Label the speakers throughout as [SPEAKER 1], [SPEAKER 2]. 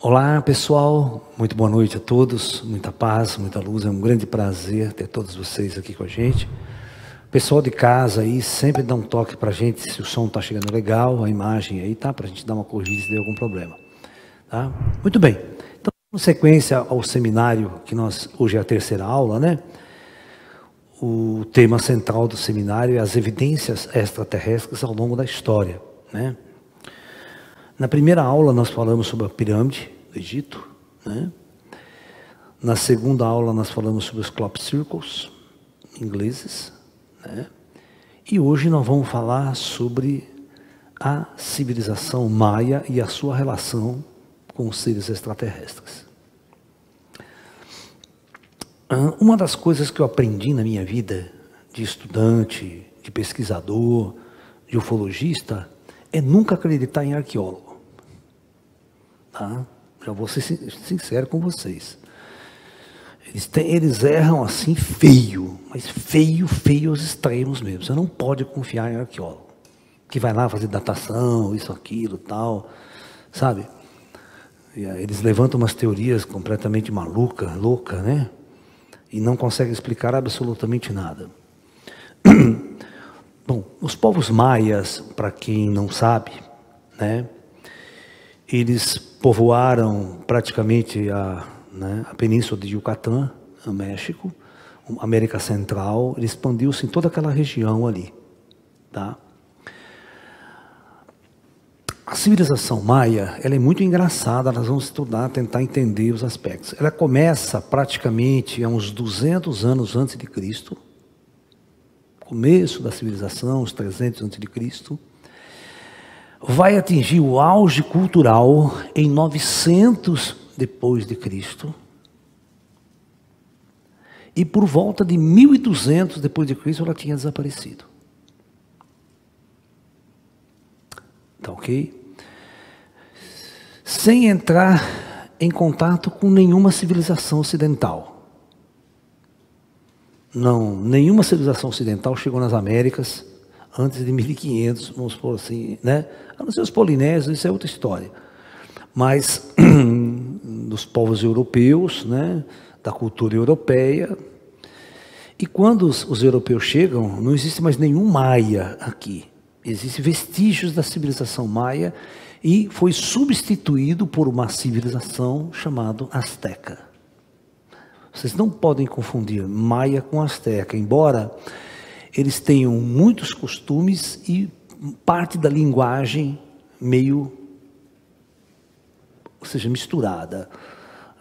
[SPEAKER 1] Olá pessoal, muito boa noite a todos, muita paz, muita luz, é um grande prazer ter todos vocês aqui com a gente. Pessoal de casa aí, sempre dá um toque pra gente se o som tá chegando legal, a imagem aí, tá? Pra gente dar uma corrigida se der algum problema, tá? Muito bem, então, em sequência ao seminário, que hoje é a terceira aula, né? O tema central do seminário é as evidências extraterrestres ao longo da história, né? Na primeira aula nós falamos sobre a pirâmide do Egito, né? Na segunda aula nós falamos sobre os crop circles ingleses, né? E hoje nós vamos falar sobre a civilização maia e a sua relação com os seres extraterrestres. Uma das coisas que eu aprendi na minha vida de estudante, de pesquisador, de ufologista, é nunca acreditar em arqueólogo. Tá? Já vou ser sincero com vocês. Eles erram assim feio, mas feio aos extremos mesmo. Você não pode confiar em arqueólogo, que vai lá fazer datação, isso, aquilo, tal, sabe? Eles levantam umas teorias completamente louca, né? E não conseguem explicar absolutamente nada. Bom, os povos maias, para quem não sabe, né? Eles povoaram praticamente a península de Yucatán, no México, América Central, ele expandiu-se em toda aquela região ali, tá? A civilização maia, ela é muito engraçada, nós vamos estudar, tentar entender os aspectos. Ela começa praticamente há uns 200 anos antes de Cristo, começo da civilização, uns 300 antes de Cristo, vai atingir o auge cultural em 900 depois de Cristo, e por volta de 1200 depois de Cristo ela tinha desaparecido. Tá ok? Sem entrar em contato com nenhuma civilização ocidental. Não, nenhuma civilização ocidental chegou nas Américas antes de 1500, vamos supor assim, né? A não ser os polinésios, isso é outra história. Mas dos povos europeus, né? Da cultura europeia. E quando os europeus chegam, não existe mais nenhum maia aqui. Existem vestígios da civilização maia e foi substituído por uma civilização chamada Azteca. Vocês não podem confundir maia com Azteca, embora eles tenham muitos costumes e parte da linguagem meio, ou seja, misturada,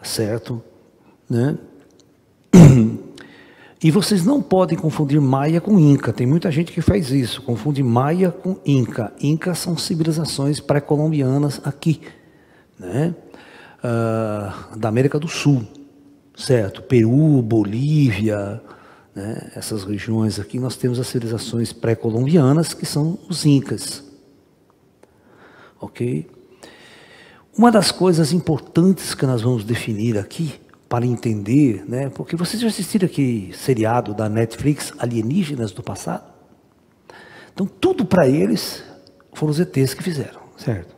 [SPEAKER 1] certo? Né? E vocês não podem confundir maia com inca. Tem muita gente que faz isso, confunde maia com inca. Inca são civilizações pré-colombianas aqui, né? Da América do Sul, certo? Peru, Bolívia, né? Essas regiões aqui nós temos as civilizações pré-colombianas, que são os incas. Ok? Uma das coisas importantes que nós vamos definir aqui, para entender, né? Porque vocês já assistiram aqui seriado da Netflix, Alienígenas do Passado? Então tudo para eles foram os ETs que fizeram, certo?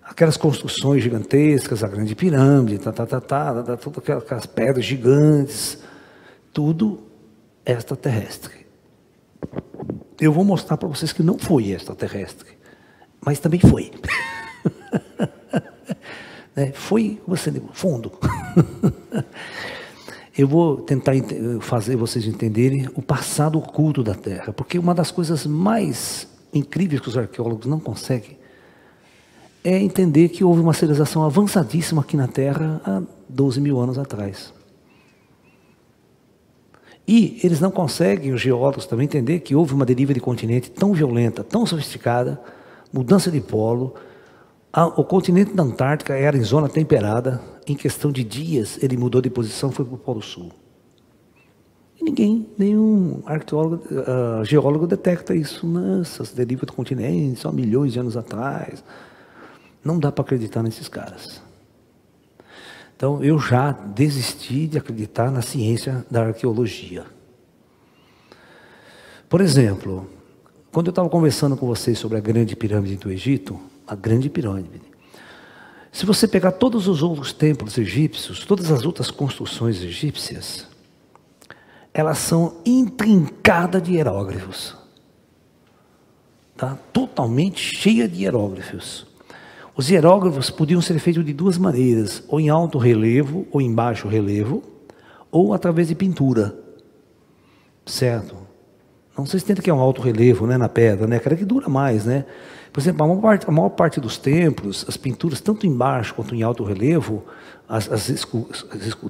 [SPEAKER 1] Aquelas construções gigantescas, a grande pirâmide, todas aquelas pedras gigantes, tudo extraterrestre. Eu vou mostrar para vocês que não foi extraterrestre, mas também foi. Foi você fundo. Eu vou tentar fazer vocês entenderem o passado oculto da Terra, porque uma das coisas mais incríveis que os arqueólogos não conseguem é entender que houve uma civilização avançadíssima aqui na Terra há 12 mil anos atrás. E eles não conseguem, os geólogos também, entender que houve uma deriva de continente tão violenta, tão sofisticada, mudança de polo. O continente da Antártica era em zona temperada, em questão de dias ele mudou de posição e foi para o Polo Sul. E nenhum arqueólogo, geólogo detecta isso. Nossa, essa deriva do continente, só milhões de anos atrás. Não dá para acreditar nesses caras. Então eu já desisti de acreditar na ciência da arqueologia. Por exemplo, quando eu estava conversando com vocês sobre a grande pirâmide do Egito, a grande pirâmide, Se você pegar todos os outros templos egípcios, todas as outras construções egípcias, elas são intrincadas de hieróglifos. Tá? Totalmente cheia de hieróglifos. Os hieróglifos podiam ser feitos de duas maneiras, ou em alto relevo, ou em baixo relevo, ou através de pintura. Certo? Não sei se tem que é um alto relevo, né, na pedra, né? Aquela que dura mais, né? Por exemplo, a maior parte dos templos, as pinturas, tanto em baixo quanto em alto relevo, as esculturas,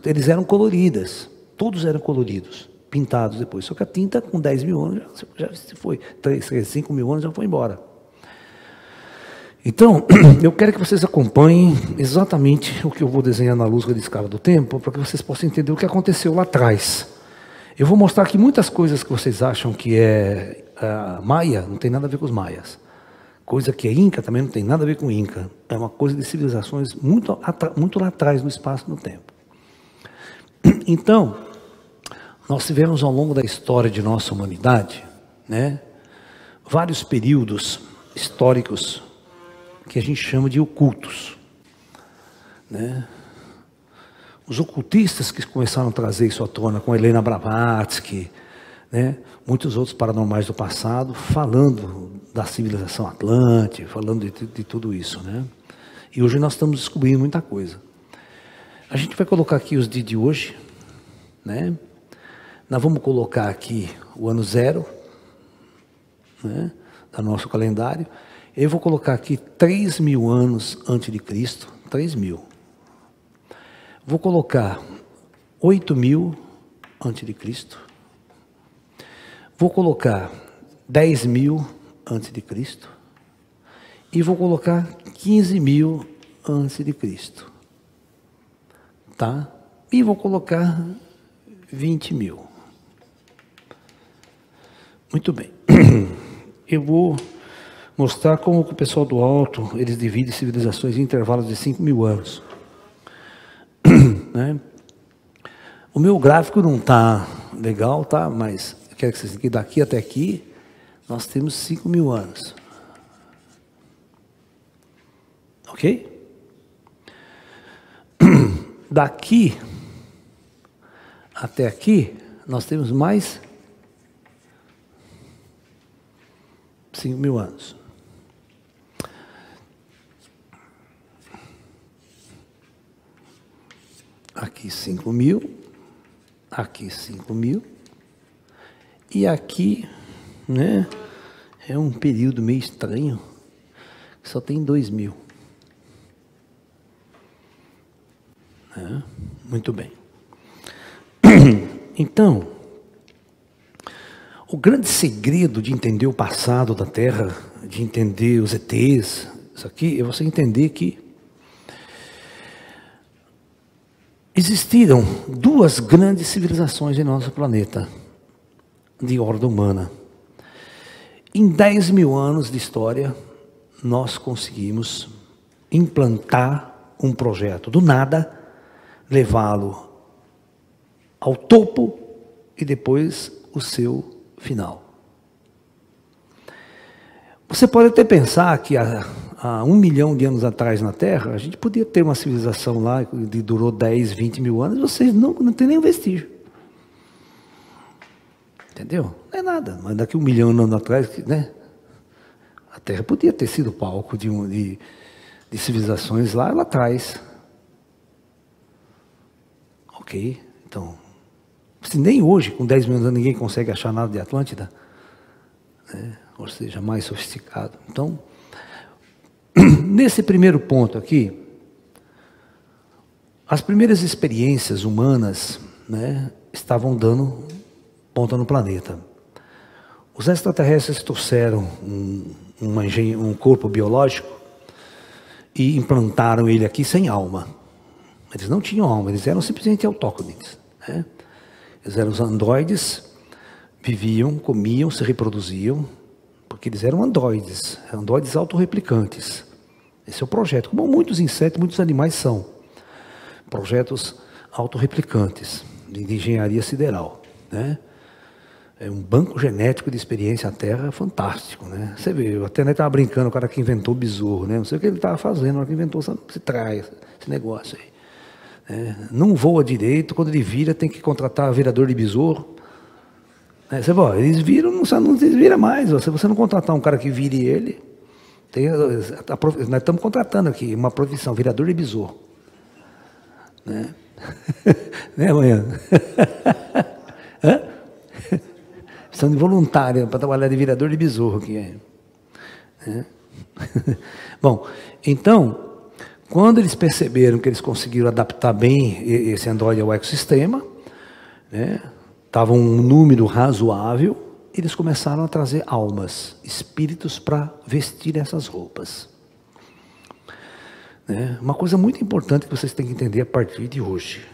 [SPEAKER 1] eles eram coloridas. Todos eram coloridos, pintados depois. Só que a tinta, com 10 mil anos, já se foi. 5 mil anos já foi embora. Então, eu quero que vocês acompanhem exatamente o que eu vou desenhar na luz da escala do tempo, para que vocês possam entender o que aconteceu lá atrás. Eu vou mostrar aqui muitas coisas que vocês acham que é maia, não tem nada a ver com os maias. Coisa que é Inca também não tem nada a ver com Inca. É uma coisa de civilizações muito lá atrás no espaço e no tempo. Então, nós tivemos ao longo da história de nossa humanidade, né, vários períodos históricos que a gente chama de ocultos, né? Os ocultistas que começaram a trazer isso à tona, com Helena Blavatsky, né? Muitos outros paranormais do passado, falando da civilização Atlântica, falando de tudo isso, né? E hoje nós estamos descobrindo muita coisa. A gente vai colocar aqui os dias de hoje, né? Nós vamos colocar aqui o ano 0, né, do nosso calendário. Eu vou colocar aqui 3.000 anos antes de Cristo, 3.000. Vou colocar 8.000 antes de Cristo. Vou colocar 10.000 antes de Cristo. E vou colocar 15.000 antes de Cristo. Tá? E vou colocar 20.000. Muito bem. Eu vou mostrar como o pessoal do alto, eles dividem civilizações em intervalos de 5.000 anos. Né? O meu gráfico não está legal, tá? Mas eu quero que vocês que daqui até aqui nós temos 5.000 anos. Ok? Daqui até aqui nós temos mais 5.000 anos. Aqui 5.000, aqui 5.000, e aqui, né, é um período meio estranho, que só tem 2.000. Muito bem. Então, o grande segredo de entender o passado da Terra, de entender os ETs, isso aqui, é você entender que existiram duas grandes civilizações em nosso planeta, de ordem humana. Em 10.000 anos de história, nós conseguimos implantar um projeto do nada, levá-lo ao topo e depois o seu final. Você pode até pensar que há 1 milhão de anos atrás na Terra, a gente podia ter uma civilização lá que durou 10, 20.000 anos, e vocês não tem nenhum vestígio. Entendeu? Não é nada, mas daqui 1 milhão de anos atrás, né, a Terra podia ter sido palco de civilizações lá atrás. Ok? Então, se nem hoje, com 10 mil anos, ninguém consegue achar nada de Atlântida, né? Ou seja, mais sofisticado. Então, nesse primeiro ponto aqui, as primeiras experiências humanas, né, estavam dando ponta no planeta. Os extraterrestres trouxeram um corpo biológico e implantaram ele aqui sem alma. Eles não tinham alma, eles eram simplesmente autóctones, né? Eles eram os androides, viviam, comiam, se reproduziam, porque eles eram androides autorreplicantes. Esse é o projeto, como muitos insetos, muitos animais são. Projetos autorreplicantes, de engenharia sideral, né? é um banco genético de experiência à Terra fantástico, né? Você vê, eu até estava brincando, o cara que inventou o besouro, né? Não sei o que ele estava fazendo, o que inventou esse negócio aí. Não voa direito, quando ele vira tem que contratar virador de besouro. Você vê, eles viram, não desvira mais. Se você não contratar um cara que vire ele, nós estamos contratando aqui uma profissão, virador de besouro. Né, amanhã? São de voluntária para trabalhar de virador de besouro aqui. Bom, então, quando eles perceberam que eles conseguiram adaptar bem esse Android ao ecossistema, né, estava um número razoável, eles começaram a trazer almas, espíritos para vestir essas roupas. Uma coisa muito importante que vocês têm que entender a partir de hoje.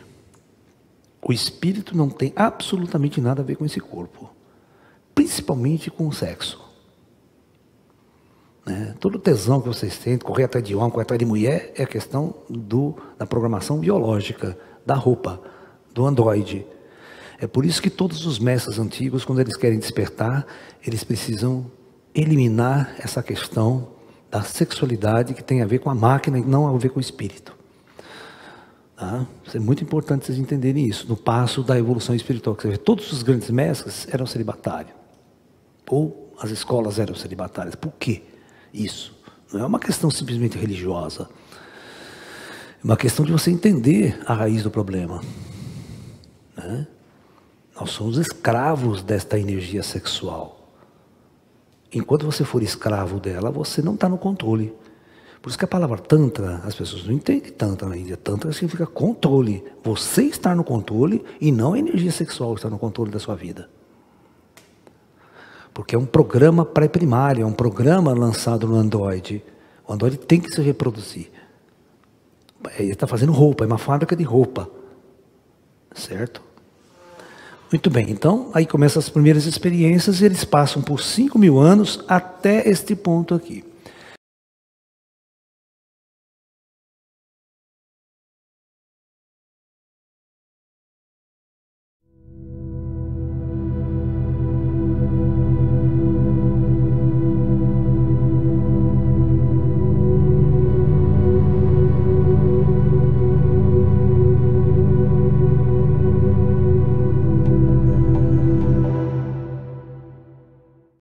[SPEAKER 1] O espírito não tem absolutamente nada a ver com esse corpo. Principalmente com o sexo. Todo tesão que vocês têm, correr atrás de homem, correr atrás de mulher, é a questão da programação biológica, da roupa, do androide. É por isso que todos os mestres antigos, quando eles querem despertar, eles precisam eliminar essa questão da sexualidade que tem a ver com a máquina e não a ver com o espírito. Tá? Isso é muito importante vocês entenderem isso, no passo da evolução espiritual. Que você vê, todos os grandes mestres eram celibatários. Ou as escolas eram celibatárias. Por quê isso? Não é uma questão simplesmente religiosa. É uma questão de você entender a raiz do problema. Nós somos escravos desta energia sexual. Enquanto você for escravo dela, você não está no controle. Por isso que a palavra tantra, as pessoas não entendem tantra na Índia. Tantra significa controle. Você está no controle e não a energia sexual está no controle da sua vida. Porque é um programa pré-primário, é um programa lançado no Android. O Android tem que se reproduzir. Ele está fazendo roupa, é uma fábrica de roupa. Certo? Muito bem, então aí começam as primeiras experiências e eles passam por 5.000 anos até este ponto aqui.